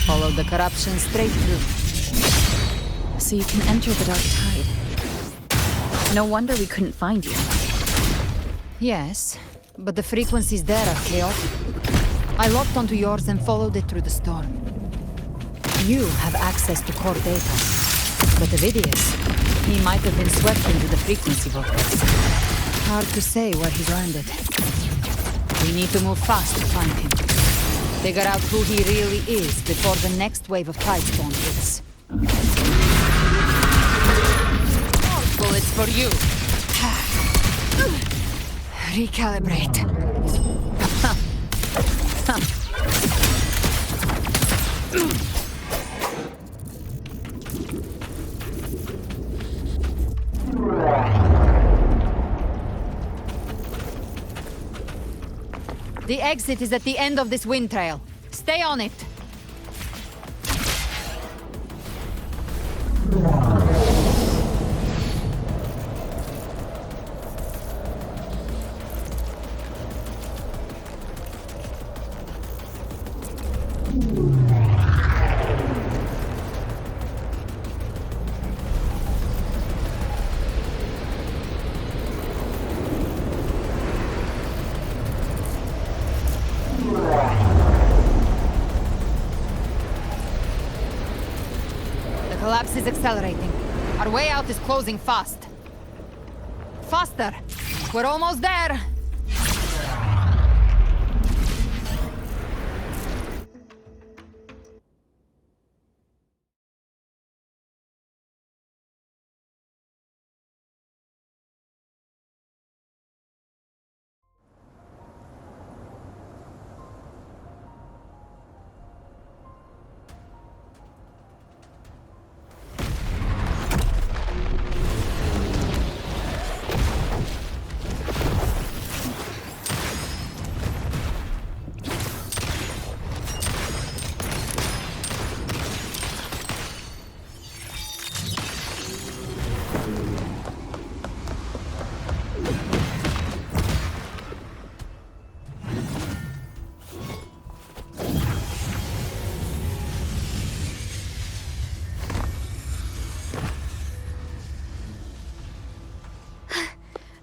Follow the corruption straight through. So you can enter the Dark Tide. No wonder we couldn't find you. Yes, but the frequencies there are chaotic. I locked onto yours and followed it through the storm. You have access to core data, but Ovidius, he might have been swept into the frequency vortex. Hard to say where he's landed. We need to move fast to find him. Figure out who he really is before the next wave of tide spawn hits. More bullets for you. Recalibrate. The exit is at the end of this wind trail. Stay on it. The collapse is accelerating. Our way out is closing fast. Faster! We're almost there!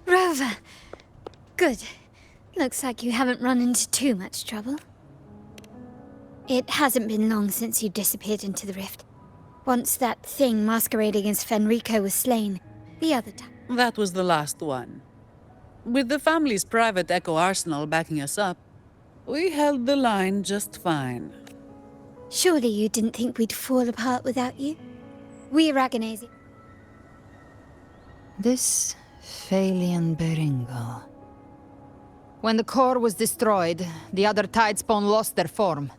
Rover. Good. Looks like you haven't run into too much trouble. It hasn't been long since you disappeared into the rift. Once that thing masquerading as Fenrico was slain, the other time. That was the last one. With the family's private echo arsenal backing us up, we held the line just fine. Surely you didn't think we'd fall apart without you? We Aragonese. This Phalian Beringal. When the core was destroyed, the other tide spawn lost their form.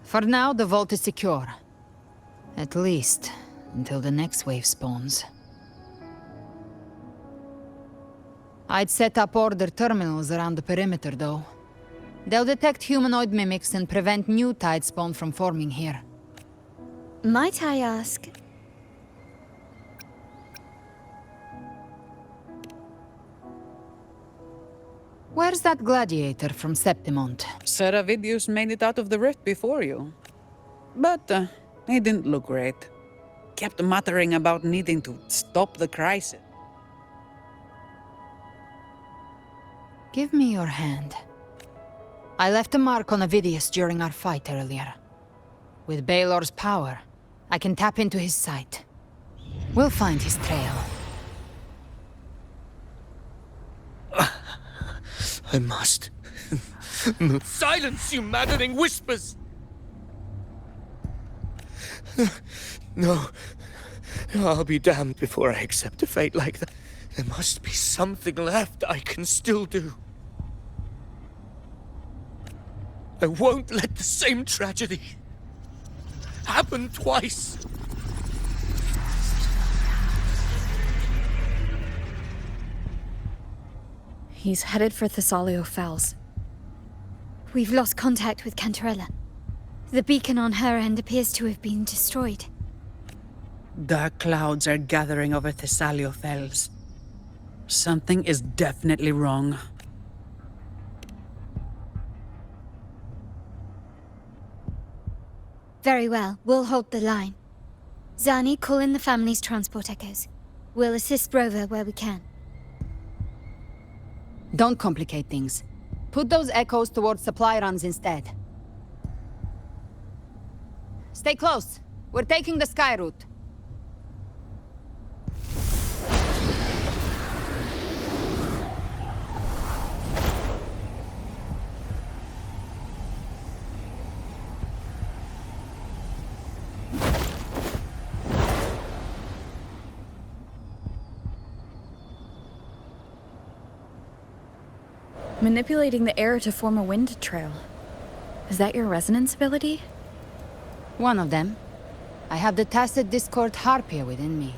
For now, the vault is secure. At least, until the next wave spawns. I'd set up order terminals around the perimeter, though. They'll detect humanoid mimics and prevent new tide spawn from forming here. Might I ask? Where's that gladiator from Septimont? Seravidius made it out of the rift before you. But he didn't look great. Kept muttering about needing to stop the crisis. Give me your hand. I left a mark on Ovidius during our fight earlier. With Baelor's power, I can tap into his sight. We'll find his trail. I must. Silence, you maddening whispers! No. I'll be damned before I accept a fate like that. There must be something left I can still do. I won't let the same tragedy happen twice. He's headed for Thessalio Fells. We've lost contact with Cantarella. The beacon on her end appears to have been destroyed. Dark clouds are gathering over Thessalio Fells. Something is definitely wrong. Very well, we'll hold the line. Zani, call in the family's transport echoes. We'll assist Rover where we can. Don't complicate things. Put those echoes towards supply runs instead. Stay close. We're taking the sky route. Manipulating the air to form a wind trail. Is that your resonance ability? One of them. I have the Tacit Discord Harpia within me.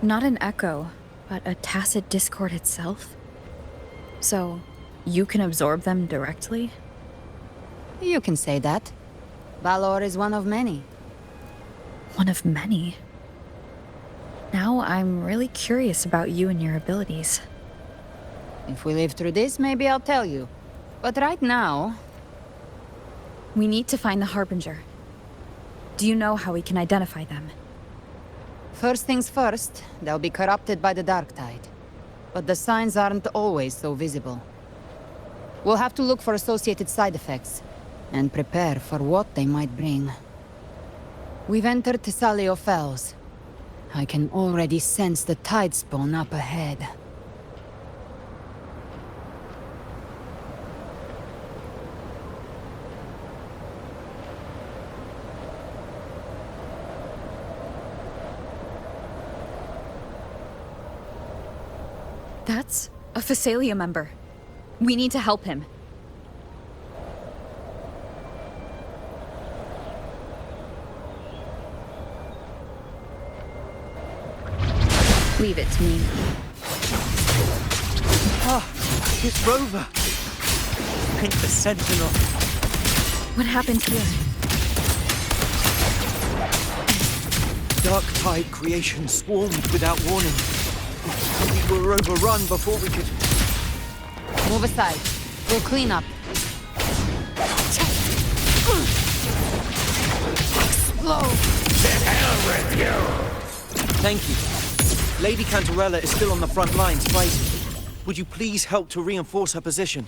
Not an echo, but a tacit discord itself? So, you can absorb them directly? You can say that. Valor is one of many. One of many? Now I'm really curious about you and your abilities. If we live through this, maybe I'll tell you. But right now... We need to find the Harbinger. Do you know how we can identify them? First things first, they'll be corrupted by the Dark Tide. But the signs aren't always so visible. We'll have to look for associated side effects, and prepare for what they might bring. We've entered Thessalio Fells. I can already sense the tide spawn up ahead. That's a Phasalia member. We need to help him. Leave it to me. Ah, it's Rover. I think the Sentinel. What happened here? Dark Tide creation swarmed without warning. We were overrun before we could... Move aside. We'll clean up. Explode! To hell with you! Thank you. Lady Cantarella is still on the front lines fighting. Would you please help to reinforce her position?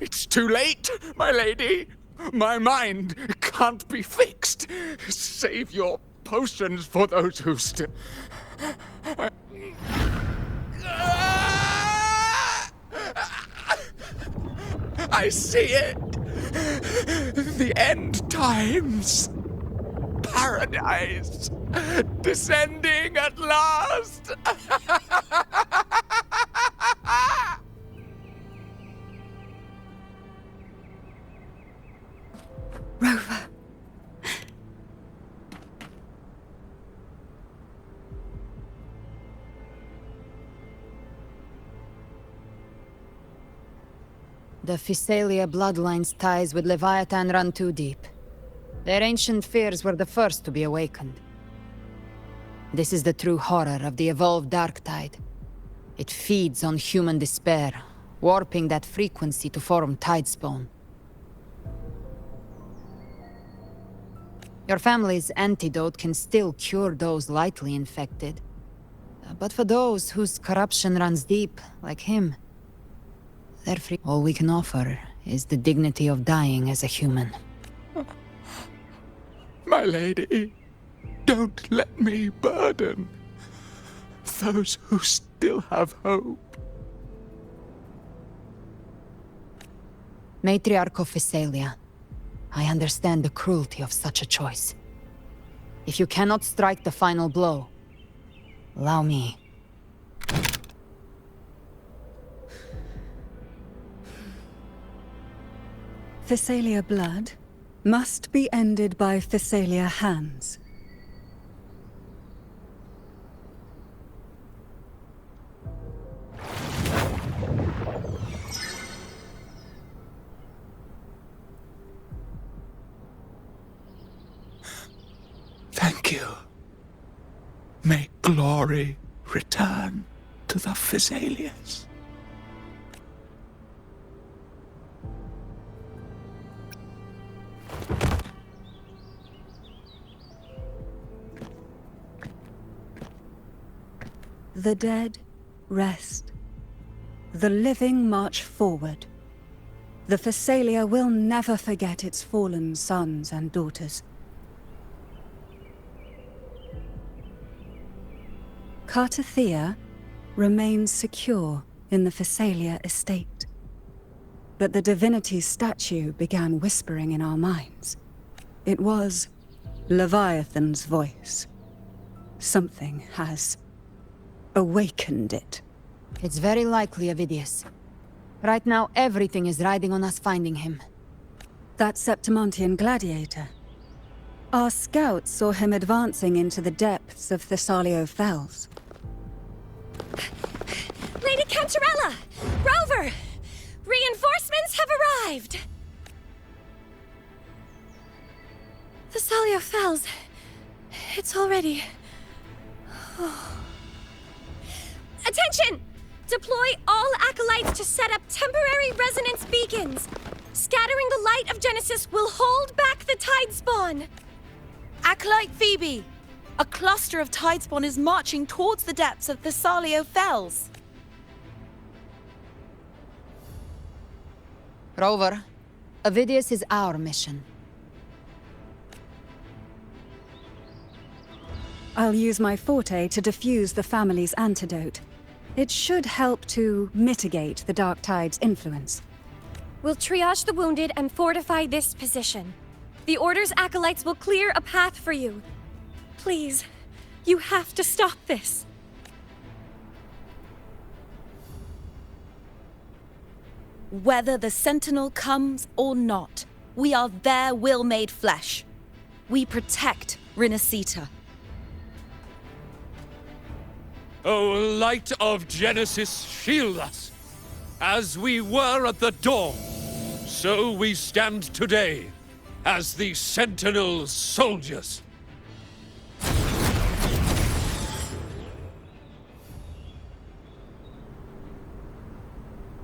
It's too late, my lady. My mind can't be fixed. Save your potions for those who still... I see it. The end times. Paradise. Descending at last. Rover. The Phasalia bloodline's ties with Leviathan run too deep. Their ancient fears were the first to be awakened. This is the true horror of the evolved Dark Tide. It feeds on human despair, warping that frequency to form Tidespawn. Your family's antidote can still cure those lightly infected. But for those whose corruption runs deep, like him, all we can offer is the dignity of dying as a human. My lady, don't let me burden those who still have hope. Matriarch of Phasalia, I understand the cruelty of such a choice. If you cannot strike the final blow, allow me. Phasalia blood must be ended by Phasalia hands. glory return to the Thessalians. The dead rest. The living march forward. The Thessalia will never forget its fallen sons and daughters. Cartathea remains secure in the Thessalia estate. But the divinity's statue began whispering in our minds. It was Leviathan's voice. Something has awakened it. It's very likely, Avidius. Right now, everything is riding on us finding him. That Septimontian gladiator. Our scouts saw him advancing into the depths of Thessalio Fells. Lady Cantarella! Rover! Reinforcements have arrived! Thessalio Fells. It's already... Attention! Deploy all acolytes to set up temporary resonance beacons. Scattering the light of Genesis will hold back the tide spawn. Acolyte Phoebe! A cluster of tidespawn is marching towards the depths of Thessalio Fells. Rover, Avidius is our mission. I'll use my forte to defuse the family's antidote. It should help to mitigate the Dark Tide's influence. We'll triage the wounded and fortify this position. The Order's acolytes will clear a path for you. Please, you have to stop this. Whether the Sentinel comes or not, we are their will made flesh. We protect Rinasita. O light of Genesis, shield us! As we were at the dawn, so we stand today, as the Sentinel soldiers.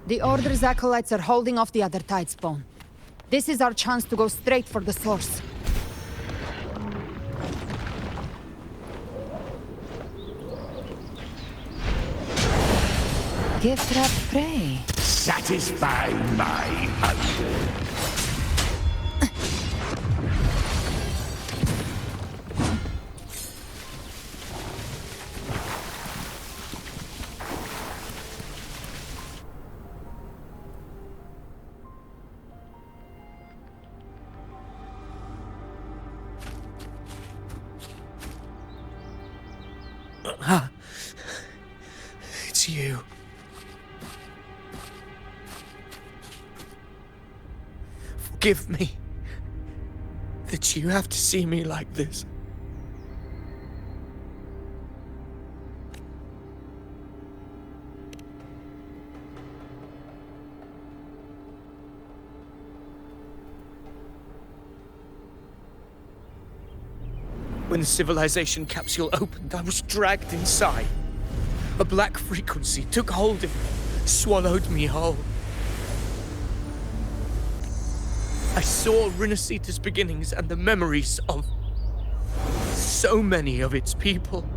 The Order's acolytes are holding off the other tidespawn. This is our chance to go straight for the source. Gift wrap prey. Satisfy my hunger. It's you. Forgive me that you have to see me like this. When the civilization capsule opened, I was dragged inside. A black frequency took hold of me, swallowed me whole. I saw Rinasita's beginnings and the memories of so many of its people.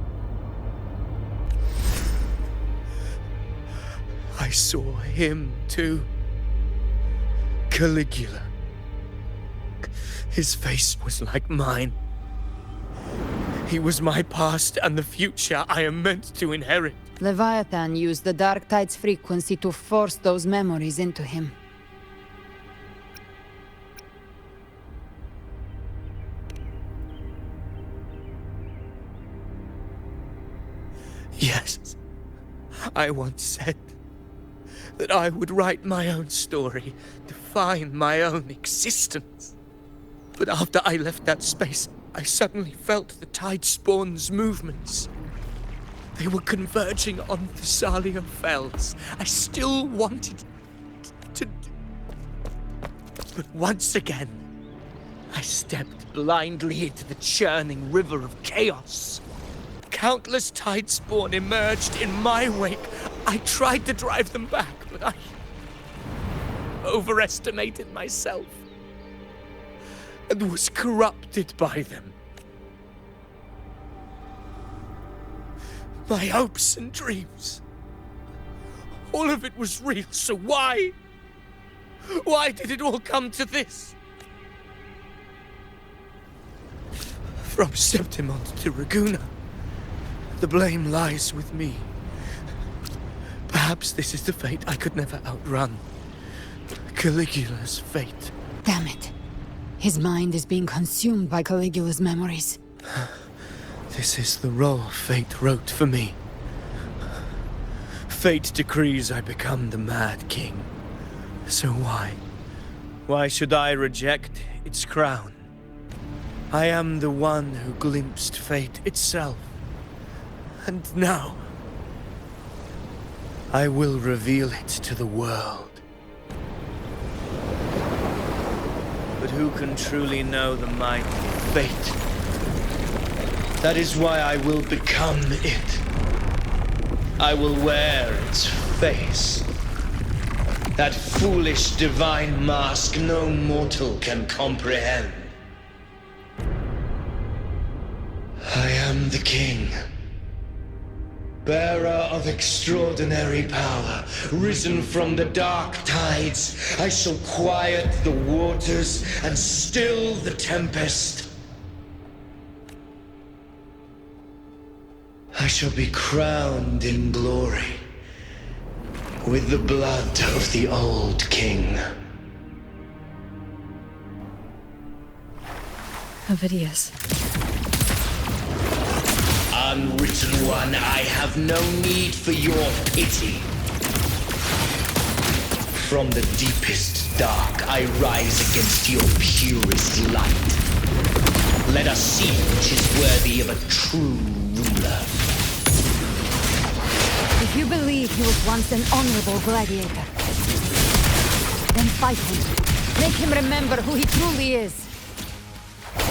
I saw him too. Caligula. His face was like mine. He was my past and the future I am meant to inherit. Leviathan used the Dark Tide's frequency to force those memories into him. Yes, I once said that I would write my own story, define my own existence. But after I left that space, I suddenly felt the Tidespawn's movements. They were converging on Thessalio Fells. I still wanted to but once again, I stepped blindly into the churning river of chaos. countless Tidespawn emerged in my wake, I tried to drive them back, but I overestimated myself and was corrupted by them. My hopes and dreams, all of it was real, so why? Why did it all come to this? From Septimont to Raguna, the blame lies with me. Perhaps this is the fate I could never outrun. Caligula's fate. Damn it. His mind is being consumed by Caligula's memories. This is the role fate wrote for me. Fate decrees I become the Mad King. So why? Why should I reject its crown? I am the one who glimpsed fate itself. And now, I will reveal it to the world. But who can truly know the might of fate? That is why I will become it. I will wear its face. That foolish divine mask no mortal can comprehend. I am the king, bearer of extraordinary power, risen from the dark tides. I shall quiet the waters and still the tempest. I shall be crowned in glory with the blood of the old king. Ovidius. Unwritten one, I have no need for your pity. From the deepest dark, I rise against your purest light. Let us see which is worthy of a true ruler. If you believe he was once an honorable gladiator, then fight him. Make him remember who he truly is.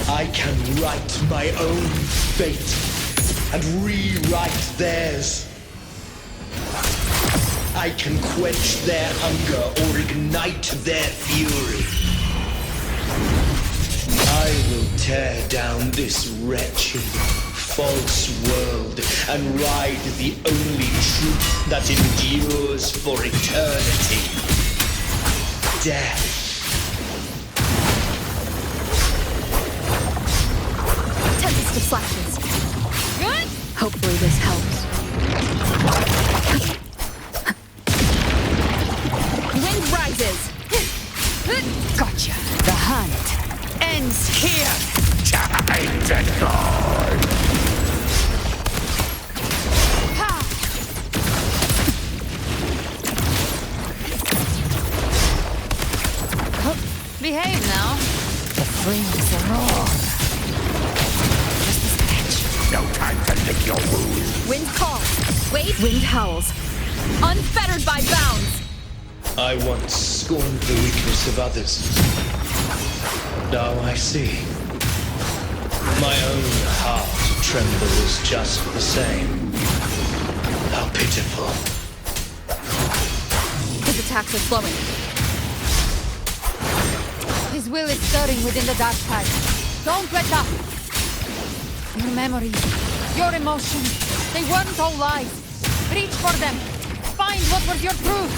I can write my own fate and rewrite theirs. I can quench their hunger or ignite their fury. I will tear down this wretched, false world and ride the only truth that endures for eternity. Death. Tempest of flashes. Hopefully this helps. Wind rises. Gotcha. The hunt ends here. Time to guard. Behave now. The flames roar. Just a scratch. No time to lick your wounds. Wind calls. Wait. Wind howls. Unfettered by bounds. I once scorned the weakness of others. Now I see. My own heart trembles just the same. How pitiful. His attacks are slowing. His will is stirring within the dark tide. Don't let up. Your memories, your emotions, they weren't all lies. Reach for them. Find what was your truth.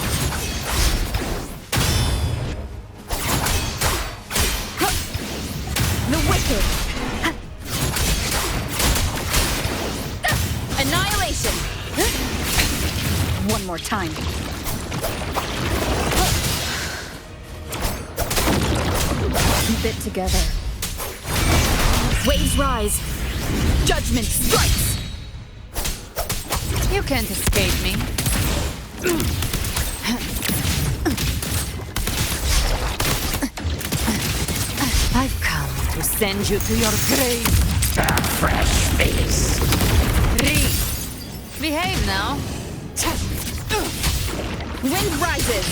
The wicked. Annihilation. One more time. Keep it together. Waves rise. Judgment strikes. You can't escape me. I've come to send you to your grave. A fresh face. Behave now. Wind rises.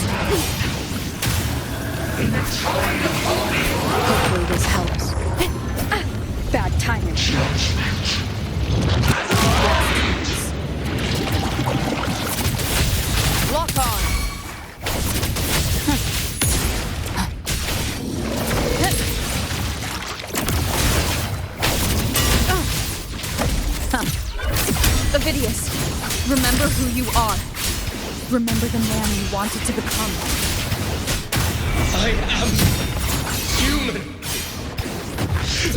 Hopefully this helps. Bad timing. you are. Remember the man you wanted to become. I am human,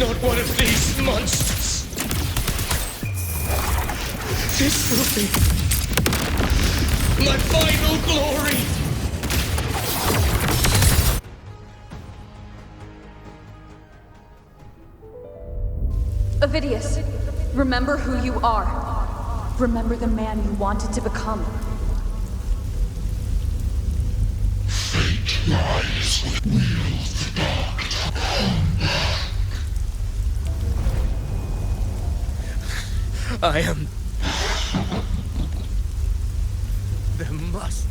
not one of these monsters. This will be my final glory. Avidius, remember who you are. Remember the man you wanted to become. Fate lies with wield the dark to come back. I am... There must...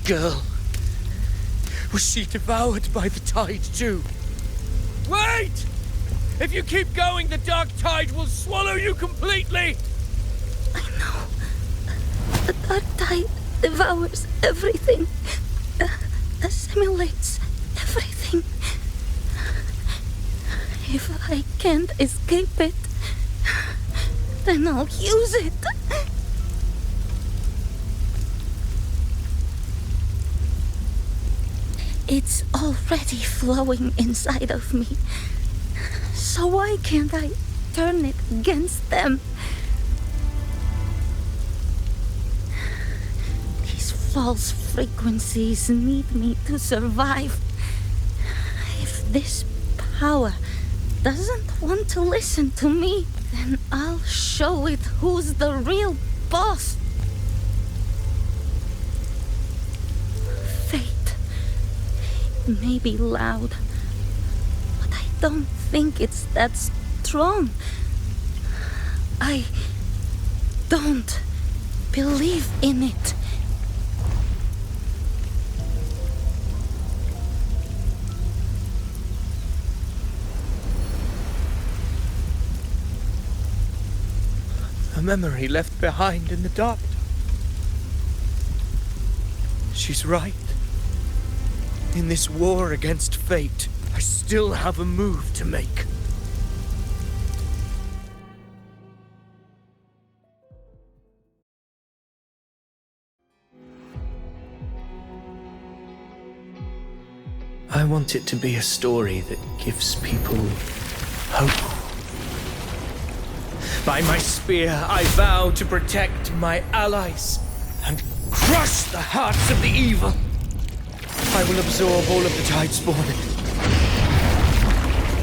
Girl. Was she devoured by the tide too? Wait! If you keep going, the dark tide will swallow you completely! I know. The dark tide devours everything. Assimilates everything. If I can't escape it, then I'll use it. It's already flowing inside of me. So why can't I turn it against them? These false frequencies need me to survive. If this power doesn't want to listen to me, then I'll show it who's the real boss. It may be loud, but I don't think it's that strong. I don't believe in it. A memory left behind in the dark. She's right. In this war against fate, I still have a move to make. I want it to be a story that gives people hope. By my spear, I vow to protect my allies and crush the hearts of the evil. I will absorb all of the Tidespawn.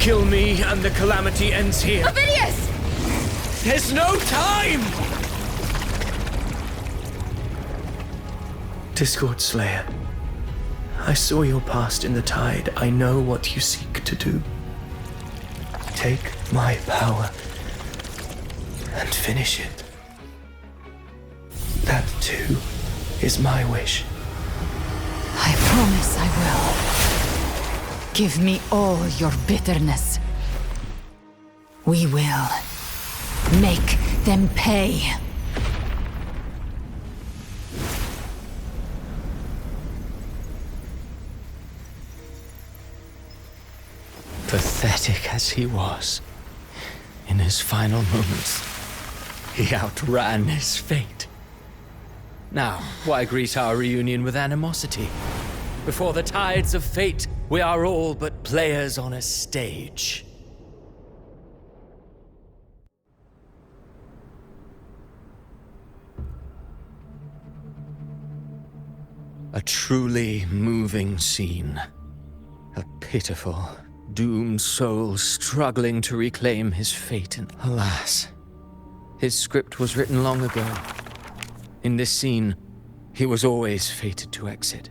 Kill me and the calamity ends here. Avidius! There's no time! Discord Slayer, I saw your past in the tide. I know what you seek to do. Take my power and finish it. That too is my wish. I promise I will. Give me all your bitterness. We will make them pay. Pathetic as he was, in his final moments, he outran his fate. Now, why greet our reunion with animosity? Before the tides of fate, we are all but players on a stage. A truly moving scene. A pitiful, doomed soul struggling to reclaim his fate, and alas, his script was written long ago. In this scene, he was always fated to exit.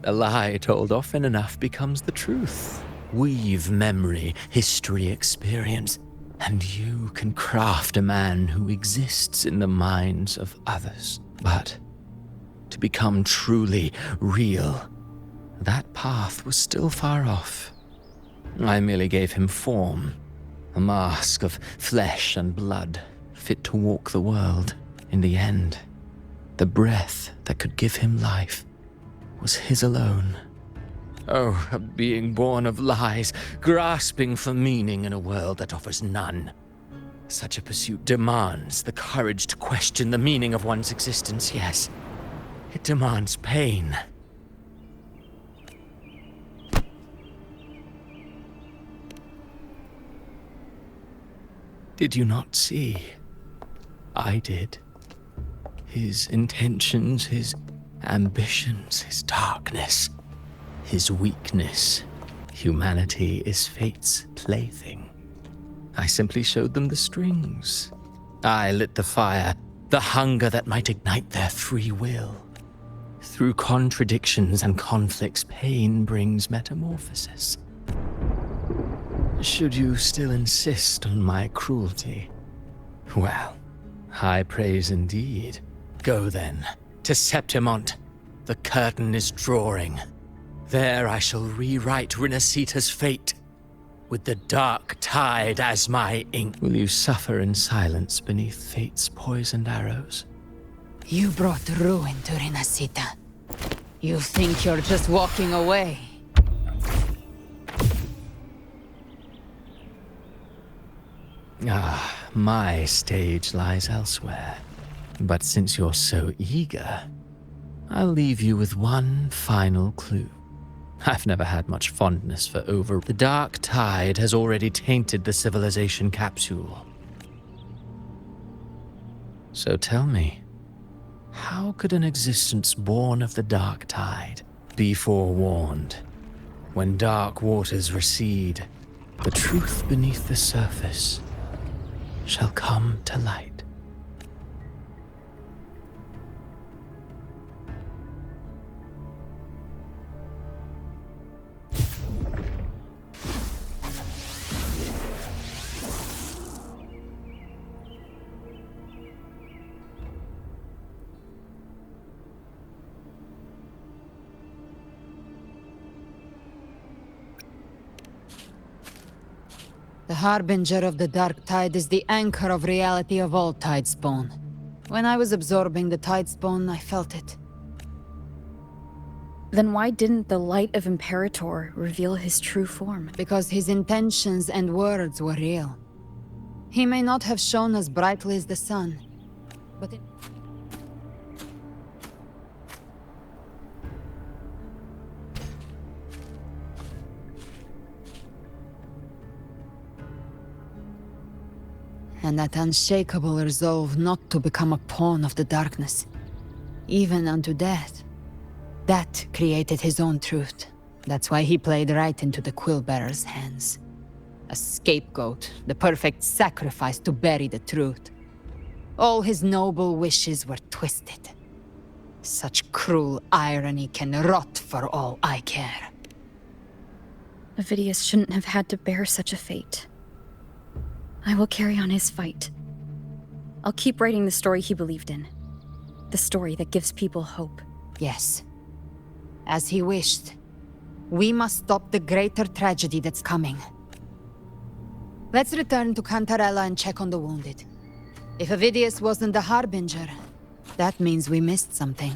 A lie told often enough becomes the truth. Weave memory, history, experience, and you can craft a man who exists in the minds of others. But to become truly real, that path was still far off. I merely gave him form, a mask of flesh and blood, fit to walk the world. In the end, the breath that could give him life was his alone. Oh, a being born of lies, grasping for meaning in a world that offers none. Such a pursuit demands the courage to question the meaning of one's existence, yes. It demands pain. Did you not see? I did. His intentions, his ambitions, his darkness, his weakness. Humanity is fate's plaything. I simply showed them the strings. I lit the fire, the hunger that might ignite their free will. Through contradictions and conflicts, pain brings metamorphosis. Should you still insist on my cruelty? Well, high praise indeed. Go then, to Septimont. The curtain is drawing. There I shall rewrite Renacita's fate, with the dark tide as my ink. Will you suffer in silence beneath fate's poisoned arrows? You brought ruin to Renacita. You think you're just walking away? Ah, my stage lies elsewhere. But since you're so eager, I'll leave you with one final clue. I've never had much fondness for over. The dark tide has already tainted the civilization capsule. So tell me, how could an existence born of the dark tide be forewarned? When dark waters recede, the truth beneath the surface shall come to light. The Harbinger of the Dark Tide is the anchor of reality of all Tidespawn. When I was absorbing the Tidespawn, I felt it. Then why didn't the light of Imperator reveal his true form? Because his intentions and words were real. He may not have shone as brightly as the sun, but and that unshakable resolve not to become a pawn of the darkness, even unto death. That created his own truth. That's why he played right into the Quillbearer's hands. A scapegoat, the perfect sacrifice to bury the truth. All his noble wishes were twisted. Such cruel irony can rot for all I care. Avidius shouldn't have had to bear such a fate. I will carry on his fight. I'll keep writing the story he believed in. The story that gives people hope. Yes. As he wished. We must stop the greater tragedy that's coming. Let's return to Cantarella and check on the wounded. If Avidius wasn't the Harbinger, that means we missed something.